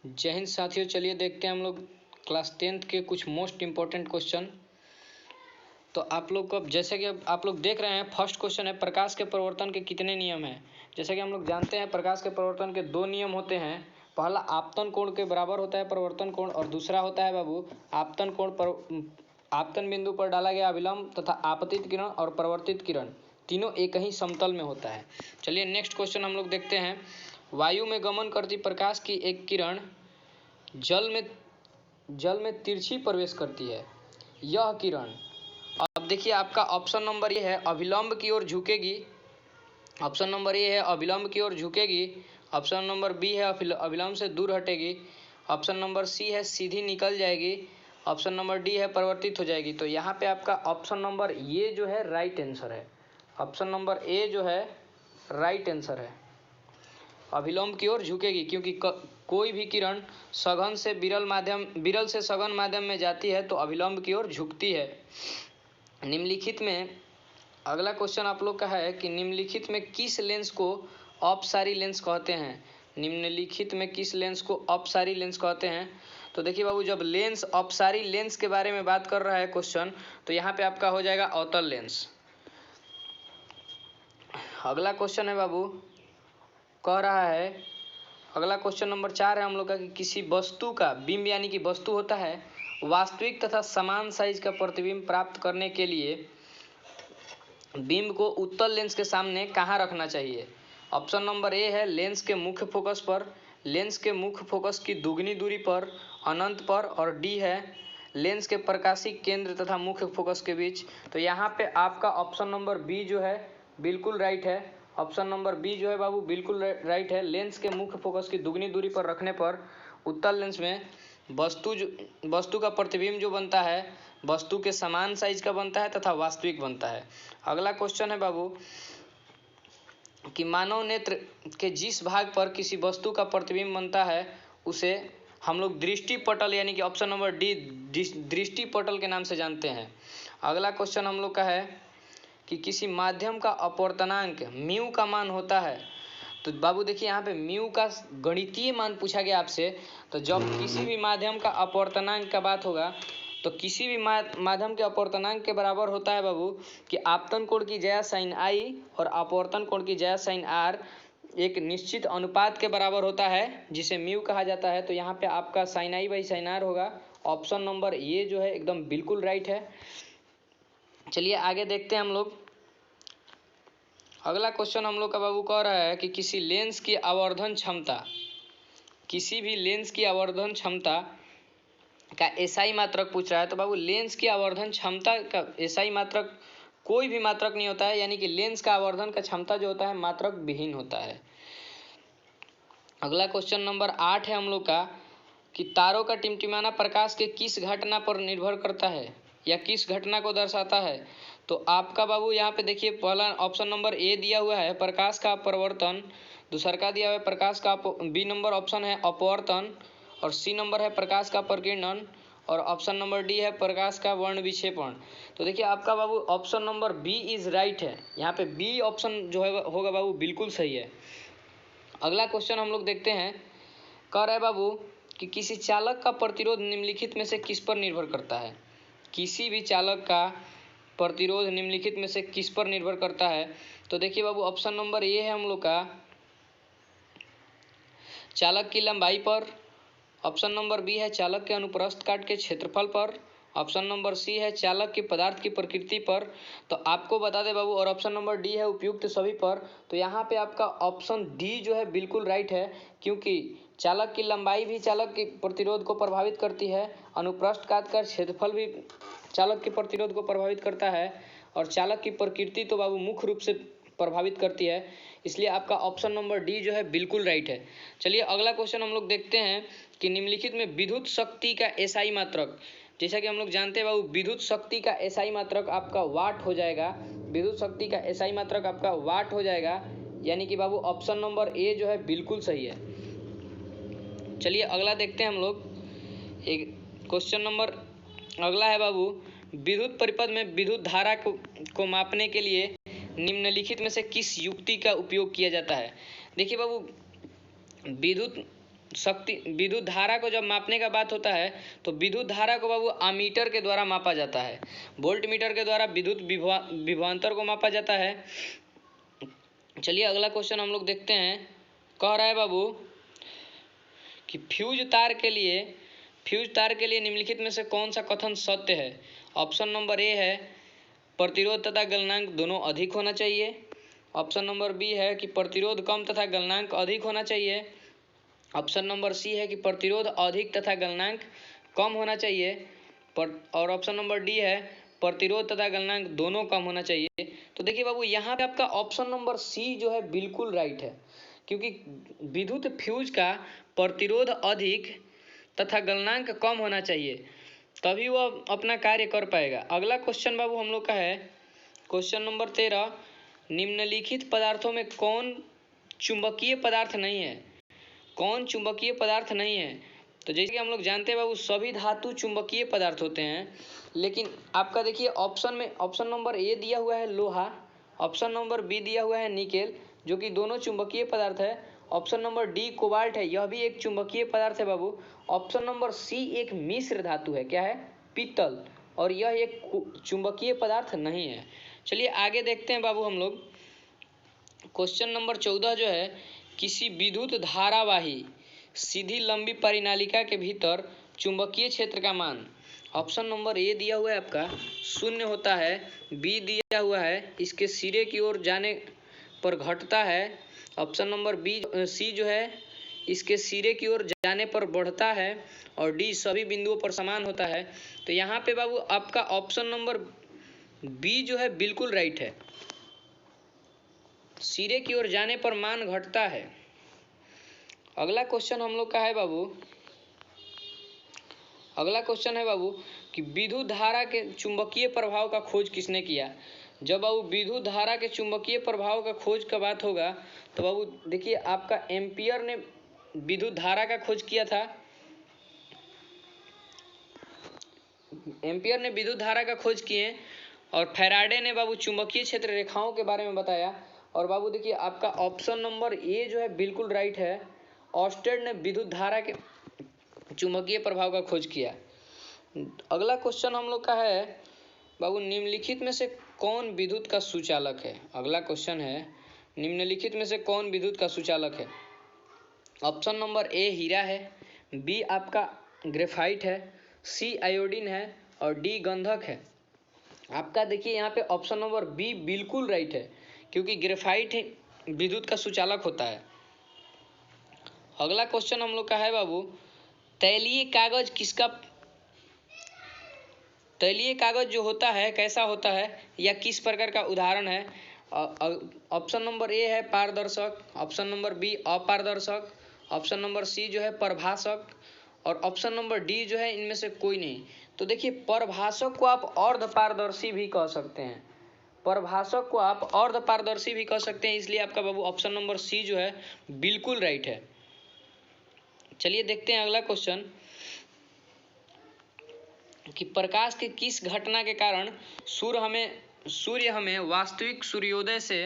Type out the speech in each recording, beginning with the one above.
जय हिंद साथियों, चलिए देखते हैं हम लोग क्लास 10th के कुछ मोस्ट इम्पोर्टेंट क्वेश्चन। तो आप लोग को अब जैसे कि अब आप लोग देख रहे हैं, फर्स्ट क्वेश्चन है प्रकाश के परिवर्तन के कितने नियम हैं। जैसे कि हम लोग जानते हैं प्रकाश के परिवर्तन के दो नियम होते हैं। पहला आपतन कोण के बराबर होता है परिवर्तन कोण, और दूसरा होता है बाबू आपतन कोण पर आपतन बिंदु पर डाला गया अभिलंब तथा आपतित किरण और परिवर्तित किरण तीनों एक ही समतल में होता है। चलिए नेक्स्ट क्वेश्चन हम लोग देखते हैं। वायु में गमन करती प्रकाश की एक किरण जल में तिरछी प्रवेश करती है। यह किरण, अब देखिए आपका ऑप्शन नंबर ये है अभिलंब की ओर झुकेगी, ऑप्शन नंबर ए है अभिलंब की ओर झुकेगी, ऑप्शन नंबर बी है अभिलंब से दूर हटेगी, ऑप्शन नंबर सी है सीधी निकल जाएगी, ऑप्शन नंबर डी है परिवर्तित हो जाएगी। तो यहाँ पे आपका ऑप्शन नंबर ये जो है राइट आंसर है। ऑप्शन नंबर ए जो है राइट आंसर है, अभिलंब की ओर झुकेगी, क्योंकि कोई भी किरण सघन से विरल से सघन माध्यम में जाती है तो अभिलंब की ओर झुकती है। निम्नलिखित में अगला क्वेश्चन आप लोग का है कि निम्नलिखित में किस लेंस को अपसारी लेंस कहते हैं। निम्नलिखित में किस लेंस को अपसारी लेंस कहते हैं। तो देखिए बाबू, जब लेंस अपसारी लेंस के बारे में बात कर रहा है क्वेश्चन, तो यहाँ पे आपका हो जाएगा अवतल लेंस। अगला क्वेश्चन है बाबू, कह रहा है अगला क्वेश्चन नंबर 4 है हम लोग का कि किसी वस्तु का बिंब यानी कि वस्तु होता है वास्तविक तथा समान साइज का प्रतिबिंब प्राप्त करने के लिए बिंब को उत्तल लेंस के सामने कहाँ रखना चाहिए। ऑप्शन नंबर ए है लेंस के मुख्य फोकस पर, लेंस के मुख्य फोकस की दुगनी दूरी पर, अनंत पर, और डी है लेंस के प्रकाशीय केंद्र तथा मुख्य फोकस के बीच। तो यहाँ पे आपका ऑप्शन नंबर बी जो है बिल्कुल राइट है। ऑप्शन नंबर बी जो है बाबू बिल्कुल राइट है। लेंस के मुख्य फोकस की दुगनी दूरी पर रखने पर उत्तल लेंस में वस्तु का प्रतिबिंब जो बनता है वस्तु के समान साइज का बनता है तथा वास्तविक बनता है। अगला क्वेश्चन है बाबू कि मानव नेत्र के जिस भाग पर किसी वस्तु का प्रतिबिंब बनता है उसे हम लोग दृष्टिपटल यानी कि ऑप्शन नंबर डी दृष्टिपटल के नाम से जानते हैं। अगला क्वेश्चन हम लोग का है कि किसी माध्यम का अपवर्तनांक म्यू का मान होता है। तो बाबू देखिए यहाँ पे म्यू का गणितीय मान पूछा गया आपसे। तो जब किसी भी माध्यम का अपवर्तनांक का बात होगा तो किसी भी माध्यम के अपवर्तनांक के बराबर होता है बाबू कि आपतन कोण की ज्या साइन आई और अपवर्तन कोण की ज्या साइन आर एक निश्चित अनुपात के बराबर होता है जिसे म्यू कहा जाता है। तो यहाँ पे आपका sine i by sine r होगा। ऑप्शन नंबर ये जो है एकदम बिल्कुल राइट है। चलिए आगे देखते हैं हम लोग। अगला क्वेश्चन हम लोग का बाबू कह रहा है कि किसी लेंस की आवर्धन क्षमता, किसी भी लेंस की आवर्धन क्षमता का एसआई मात्रक पूछ रहा है। तो बाबू लेंस की आवर्धन क्षमता का एसआई मात्रक कोई भी मात्रक नहीं होता है, यानी कि लेंस का आवर्धन का क्षमता जो होता है मात्रक विहीन होता है। अगला क्वेश्चन नंबर 8 है हम लोग का कि तारों का टिमटिमाना प्रकाश के किस घटना पर निर्भर करता है या किस घटना को दर्शाता है। तो आपका बाबू यहाँ पे देखिए पहला ऑप्शन नंबर ए दिया हुआ है प्रकाश का अपवर्तन, दूसरा का दिया हुआ है प्रकाश का बी नंबर ऑप्शन है अपवर्तन, और सी नंबर है प्रकाश का प्रकीर्णन, और ऑप्शन नंबर डी है प्रकाश का वर्ण विक्षेपण। तो देखिए आपका बाबू option number B is right है। यहाँ पे बी ऑप्शन जो है होगा बाबू बिल्कुल सही है। अगला क्वेश्चन हम लोग देखते हैं। कह रहा है बाबू कि किसी चालक का प्रतिरोध निम्नलिखित में से किस पर निर्भर करता है। किसी भी चालक का प्रतिरोध निम्नलिखित में से किस पर निर्भर करता है। तो देखिए बाबू ऑप्शन नंबर ए है हम लोग का चालक की लंबाई पर, ऑप्शन नंबर बी है चालक के अनुप्रस्थ काट के क्षेत्रफल पर, ऑप्शन नंबर सी है चालक की पदार्थ की प्रकृति पर। तो आपको बता दें बाबू, और ऑप्शन नंबर डी है उपयुक्त सभी पर। तो यहाँ पे आपका ऑप्शन डी जो है बिल्कुल राइट है, क्योंकि चालक की लंबाई भी चालक के प्रतिरोध को प्रभावित करती है, अनुप्रस्थ काट का क्षेत्रफल भी चालक के प्रतिरोध को प्रभावित करता है, और चालक की प्रकृति तो बाबू मुख्य रूप से प्रभावित करती है। इसलिए आपका ऑप्शन नंबर डी जो है बिल्कुल राइट है। चलिए अगला क्वेश्चन हम लोग देखते हैं कि निम्नलिखित में विद्युत शक्ति का एसआई मात्रक, जैसा कि हम लोग जानते हैं बाबू विद्युत शक्ति का एसआई मात्रक आपका वाट हो जाएगा। विद्युत शक्ति का एसआई मात्रक आपका वाट हो जाएगा, यानी कि बाबू ऑप्शन नंबर ए जो है बिल्कुल सही है। चलिए अगला देखते हैं हम लोग। एक क्वेश्चन नंबर अगला है बाबू विद्युत परिपथ में विद्युत धारा को मापने के लिए निम्नलिखित में से किस युक्ति का उपयोग किया जाता है। देखिए बाबू विद्युत शक्ति विद्युत धारा को जब मापने का बात होता है तो विद्युत धारा को बाबू अमीटर के द्वारा मापा जाता है, वोल्ट मीटर के द्वारा विद्युत विभवांतर को मापा जाता है। चलिए अगला क्वेश्चन हम लोग देखते हैं। कह रहा है बाबू कि फ्यूज तार के लिए निम्नलिखित में से कौन सा कथन सत्य है। ऑप्शन नंबर ए है प्रतिरोध तथा गलनांक दोनों अधिक होना चाहिए। ऑप्शन नंबर बी है कि प्रतिरोध कम तथा गलनांक अधिक होना चाहिए। ऑप्शन नंबर सी है कि प्रतिरोध अधिक तथा गलनांक कम होना चाहिए। और ऑप्शन नंबर डी है प्रतिरोध तथा गलनांक दोनों कम होना चाहिए। तो देखिए बाबू यहाँ पे आपका ऑप्शन नंबर सी जो है बिल्कुल राइट है, क्योंकि विद्युत फ्यूज का प्रतिरोध अधिक तथा गलनांक कम होना चाहिए, तभी वो अपना कार्य कर पाएगा। अगला क्वेश्चन बाबू हम लोग का है क्वेश्चन नंबर 13, निम्नलिखित पदार्थों में कौन चुंबकीय पदार्थ नहीं है। कौन चुंबकीय पदार्थ नहीं है? तो जैसे कि हम लोग जानते हैं बाबू सभी धातु चुंबकीय पदार्थ होते हैं, लेकिन आपका देखिए ऑप्शन में ऑप्शन नंबर ए दिया हुआ है लोहा, ऑप्शन नंबर बी दिया हुआ है निकेल, जो कि दोनों चुंबकीय पदार्थ है। ऑप्शन नंबर डी कोबाल्ट है, यह भी एक चुंबकीय पदार्थ है बाबू। ऑप्शन नंबर सी एक मिश्र धातु है, क्या है, पीतल, और यह एक चुंबकीय पदार्थ नहीं है। चलिए आगे देखते हैं बाबू हम लोग। क्वेश्चन नंबर 14 जो है, किसी विद्युत धारावाही सीधी लंबी परिनालिका के भीतर चुंबकीय क्षेत्र का मान। ऑप्शन नंबर ए दिया हुआ है आपका 0 होता है, बी दिया हुआ है इसके सिरे की ओर जाने पर घटता है, ऑप्शन नंबर बी सी जो है इसके सिरे की ओर जाने पर बढ़ता है, और डी सभी बिंदुओं पर समान होता है। तो यहाँ पे बाबू आपका ऑप्शन नंबर बी जो है बिल्कुल राइट है, सिरे की ओर जाने पर मान घटता है। अगला क्वेश्चन हम लोग का है बाबू, अगला क्वेश्चन है बाबू कि विद्युत धारा के चुंबकीय प्रभाव का खोज किसने किया। जब बाबू विद्युत धारा के चुंबकीय प्रभाव का खोज का बात होगा तो बाबू देखिए आपका एम्पियर ने विद्युत धारा का खोज किया था, एम्पियर ने विद्युत धारा का खोज किए, और फैराडे ने बाबू चुंबकीय क्षेत्र रेखाओं के बारे में बताया। और बाबू देखिए आपका ऑप्शन नंबर ए जो है बिल्कुल राइट है, ऑस्टेड ने विद्युत धारा के चुंबकीय प्रभाव का खोज किया। अगला क्वेश्चन हम लोग का है बाबू, निम्नलिखित में से कौन विद्युत का सुचालक है। अगला क्वेश्चन है निम्नलिखित में से कौन विद्युत का सुचालक है। ऑप्शन नंबर ए हीरा है, बी आपका ग्रेफाइट है, सी आयोडीन है, और डी गंधक है। आपका देखिए यहाँ पे ऑप्शन नंबर बी बिल्कुल राइट है, क्योंकि ग्रेफाइट विद्युत का सुचालक होता है। अगला क्वेश्चन हम लोग का है बाबू, तैलीय कागज जो होता है कैसा होता है या किस प्रकार का उदाहरण है। ऑप्शन नंबर ए है पारदर्शक, ऑप्शन नंबर बी अपारदर्शक, ऑप्शन नंबर सी जो है परभाषक, और ऑप्शन नंबर डी जो है इनमें से कोई नहीं। तो देखिए परभाषक को आप अर्धपारदर्शी भी कह सकते हैं, परभाषक को आप अर्धपारदर्शी भी कह सकते हैं, इसलिए आपका बाबू ऑप्शन नंबर सी जो है बिल्कुल राइट है। चलिए देखते हैं अगला क्वेश्चन कि प्रकाश के किस घटना के कारण सूर्य हमें वास्तविक सूर्योदय से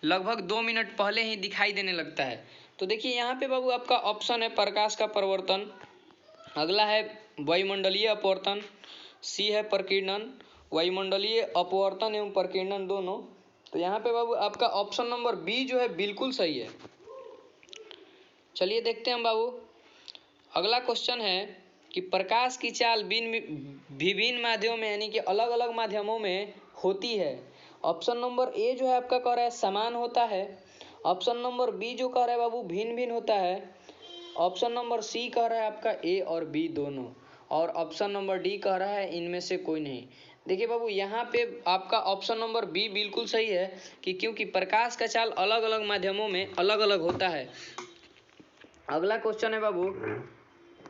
लगभग 2 मिनट पहले ही दिखाई देने लगता है। तो देखिए यहाँ पे बाबू आपका ऑप्शन है प्रकाश का परिवर्तन, अगला है वायुमंडलीय अपवर्तन, सी है प्रकीर्णन, वायुमंडलीय अपवर्तन एवं प्रकीर्णन दोनों। तो यहाँ पे बाबू आपका ऑप्शन नंबर बी जो है बिल्कुल सही है। चलिए देखते हैं हम बाबू, अगला क्वेश्चन है कि प्रकाश की चाल विभिन्न माध्यमों में यानी कि अलग अलग माध्यमों में होती है। ऑप्शन नंबर ए जो है आपका कह रहा है समान होता है, ऑप्शन नंबर बी जो कह रहा है बाबू भिन्न भिन्न होता है, ऑप्शन नंबर सी कह रहा है आपका ए और बी दोनों, और ऑप्शन नंबर डी कह रहा है इनमें से कोई नहीं। देखिए बाबू यहाँ पे आपका ऑप्शन नंबर बी बिल्कुल सही है कि क्योंकि प्रकाश का चाल अलग अलग माध्यमों में अलग अलग होता है। अगला क्वेश्चन है बाबू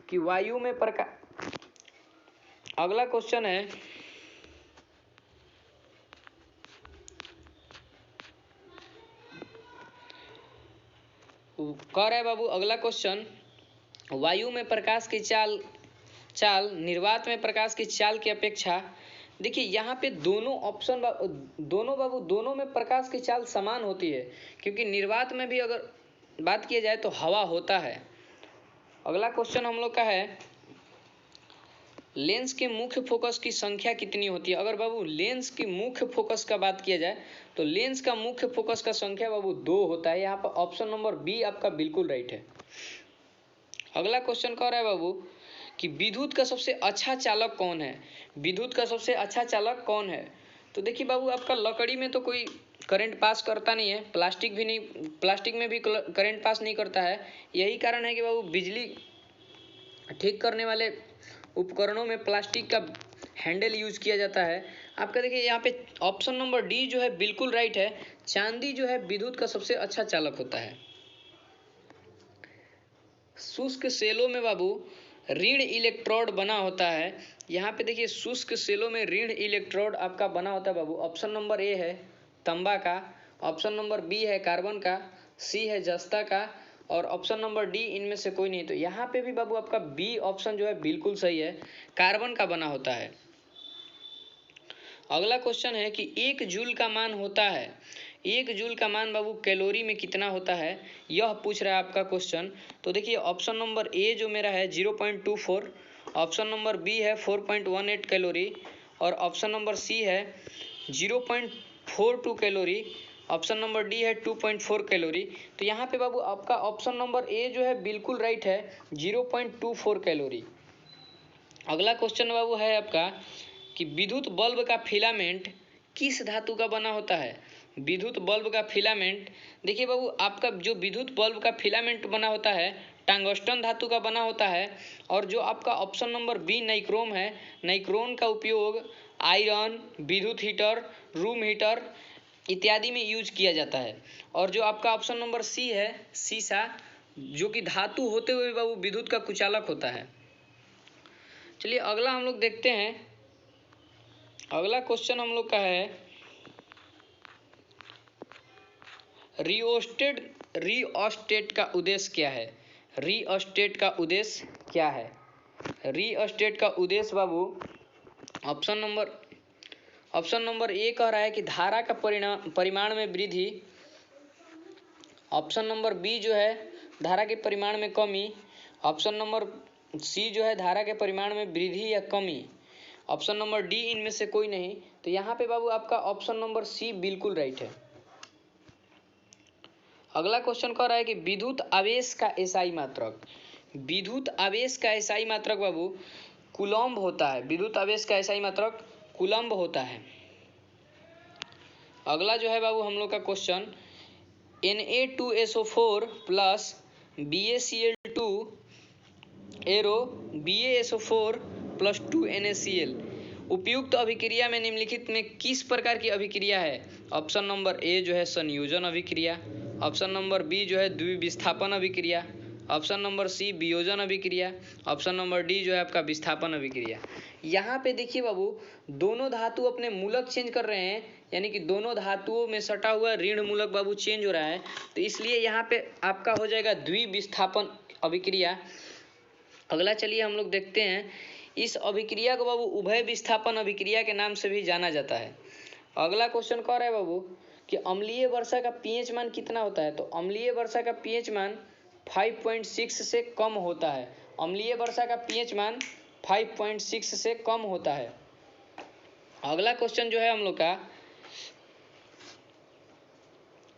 कि वायु में अगला क्वेश्चन है कह रहा है बाबू अगला क्वेश्चन, वायु में प्रकाश की चाल निर्वात में प्रकाश की चाल की अपेक्षा। देखिए यहाँ पे दोनों ऑप्शन दोनों में प्रकाश की चाल समान होती है, क्योंकि निर्वात में भी अगर बात किया जाए तो हवा होता है। अगला क्वेश्चन हम लोग का है, लेंस के मुख्य फोकस की संख्या कितनी होती है? अगर बाबू लेंस की मुख्य फोकस का बात किया जाए तो लेंस का मुख्य फोकस का संख्या बाबू 2 होता है। यहाँ पर ऑप्शन नंबर बी आपका बिल्कुल राइट है। अगला क्वेश्चन कह रहा है बाबू कि विद्युत का सबसे अच्छा चालक कौन है? विद्युत का सबसे अच्छा चालक कौन है? तो देखिए बाबू, आपका लकड़ी में तो कोई करंट पास करता नहीं है, प्लास्टिक में भी करंट पास नहीं करता है। यही कारण है कि बाबू बिजली ठीक करने वाले उपकरणों में प्लास्टिक का हैंडल यूज किया जाता है। आपका देखिए यहाँ पे ऑप्शन नंबर डी जो है बिल्कुल राइट है। चांदी जो है विद्युत का सबसे अच्छा चालक होता है। शुष्क सेलों में बाबू ऋण इलेक्ट्रोड बना होता है। यहाँ पे देखिए शुष्क सेलों में ऋण इलेक्ट्रोड आपका बना होता है बाबू। ऑप्शन नंबर ए है तांबा का, ऑप्शन नंबर बी है कार्बन का, सी है जस्ता का, और ऑप्शन नंबर डी इनमें से कोई नहीं। तो यहाँ पे भी बाबू आपका बी ऑप्शन जो है बिल्कुल सही है, कार्बन का बना होता है। अगला क्वेश्चन है कि 1 जूल का मान होता है, 1 जूल का मान बाबू कैलोरी में कितना होता है, यह पूछ रहा है आपका क्वेश्चन। तो देखिए ऑप्शन नंबर ए जो मेरा है 0.24, ऑप्शन नंबर बी है 4.18 कैलोरी, और ऑप्शन नंबर सी है 0.42 कैलोरी, ऑप्शन नंबर डी है 2.4 कैलोरी। तो यहाँ पे बाबू आपका ऑप्शन नंबर ए जो है बिल्कुल राइट है, 0.24 कैलोरी। अगला क्वेश्चन बाबू है आपका कि विद्युत बल्ब का फिलामेंट किस धातु का बना होता है? विद्युत बल्ब का फिलामेंट, देखिए बाबू आपका जो विद्युत बल्ब का फिलामेंट बना होता है टंगस्टन धातु का बना होता है। और जो आपका ऑप्शन नंबर बी नाइक्रोम है, नाइक्रोन का उपयोग आयरन, विद्युत हीटर, रूम हीटर इत्यादि में यूज किया जाता है। और जो आपका ऑप्शन नंबर सी है सीसा, जो कि धातु होते हुए बाबू विद्युत का कुचालक होता है। चलिए अगला हम लोग देखते हैं। अगला क्वेश्चन हम लोग का है, रिओस्टेट का उद्देश्य क्या है? रिओस्टेट का उद्देश्य क्या है? रिओस्टेट का उद्देश्य बाबू ऑप्शन नंबर ए कह रहा है कि धारा का परिमाण में वृद्धि, ऑप्शन नंबर बी जो है धारा के परिमाण में कमी, ऑप्शन नंबर सी जो है धारा के परिमाण में वृद्धि या कमी, ऑप्शन नंबर डी इनमें से कोई नहीं। तो यहाँ पे बाबू आपका ऑप्शन नंबर सी बिल्कुल राइट है। अगला क्वेश्चन कह रहा है कि विद्युत आवेश का एसआई मात्रक, विद्युत आवेश का एसआई मात्रक बाबू कूलम्ब होता है। विद्युत आवेश का एसआई मात्रक कूलम्ब होता है। अगला जो है बाबू हम लोग का question, Na2SO4 plus BaCl2 arrow BaSO4 plus 2NaCl उपयुक्त अभिक्रिया में निम्नलिखित में किस प्रकार की अभिक्रिया है? ऑप्शन नंबर ए जो है संयोजन अभिक्रिया, ऑप्शन नंबर बी जो है द्विविस्थापन अभिक्रिया, ऑप्शन नंबर सी वियोजन अभिक्रिया, ऑप्शन नंबर डी जो है आपका विस्थापन अभिक्रिया। यहाँ पे देखिए बाबू दोनों धातु अपने मूलक चेंज कर रहे हैं, यानी कि दोनों धातुओं में सटा हुआ ऋण मूलक बाबू चेंज हो रहा है। तो इसलिए यहाँ पे आपका हो जाएगा द्विविस्थापन अभिक्रिया। अगला चलिए हम लोग देखते हैं, इस अभिक्रिया को बाबू उभय विस्थापन अभिक्रिया के नाम से भी जाना जाता है। अगला क्वेश्चन कह रहा है बाबू कि अम्लीय वर्षा का पीएच मान कितना होता है? तो अम्लीय वर्षा का पीएच मान 5.6 से कम होता है। अम्लीय वर्षा का पीएच मान 5.6 से कम होता है। अगला क्वेश्चन जो है हम लोग का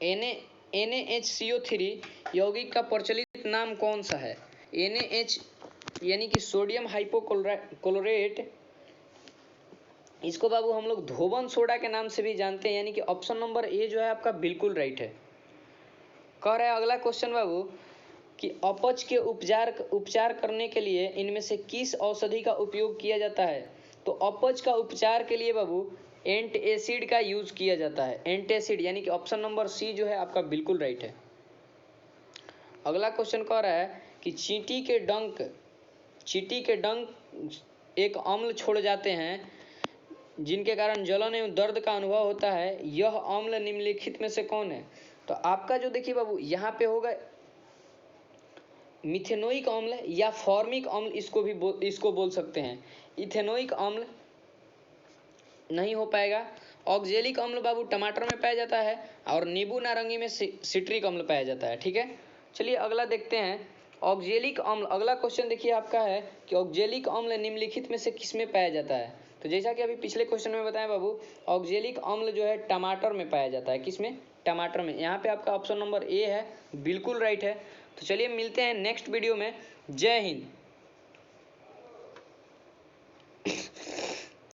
NaHCO3 यौगिक का प्रचलित नाम कौन सा है? NaH यानी कि सोडियम हाइपोक्लोरेट, इसको बाबू हम लोग धोबन सोडा के नाम से भी जानते हैं, यानी कि ऑप्शन नंबर ए जो है आपका बिल्कुल राइट है। कह रहा है अगला क्वेश्चन बाबू कि अपच के उपचार करने के लिए इनमें से किस औषधि का उपयोग किया जाता है? तो अपच का उपचार के लिए बाबू एंटासिड का यूज किया जाता है, एंटासिड, यानी कि ऑप्शन नंबर सी जो है आपका बिल्कुल राइट है। अगला क्वेश्चन कह रहा है कि चींटी के डंक एक अम्ल छोड़ जाते हैं जिनके कारण जलन एवं दर्द का अनुभव होता है, यह अम्ल निम्नलिखित में से कौन है? तो आपका जो देखिए बाबू यहाँ पे होगा मिथेनोइक अम्ल या फॉर्मिक अम्ल, इसको बोल सकते हैं। इथेनोइक अम्ल नहीं हो पाएगा। ऑक्जेलिक अम्ल बाबू टमाटर में पाया जाता है, और नींबू नारंगी में सिट्रिक अम्ल पाया जाता है। ठीक है, चलिए अगला देखते हैं। ऑक्जेलिक अम्ल, अगला क्वेश्चन देखिए आपका है कि ऑक्जेलिक अम्ल निम्नलिखित में से किसमें पाया जाता है। तो जैसा कि अभी पिछले क्वेश्चन में बताया बाबू, ऑक्जेलिक अम्ल जो है टमाटर में पाया जाता है। किसमें? टमाटर में। यहाँ पे आपका ऑप्शन नंबर ए है, बिल्कुल राइट है। तो चलिए मिलते हैं नेक्स्ट वीडियो में। जय हिंद।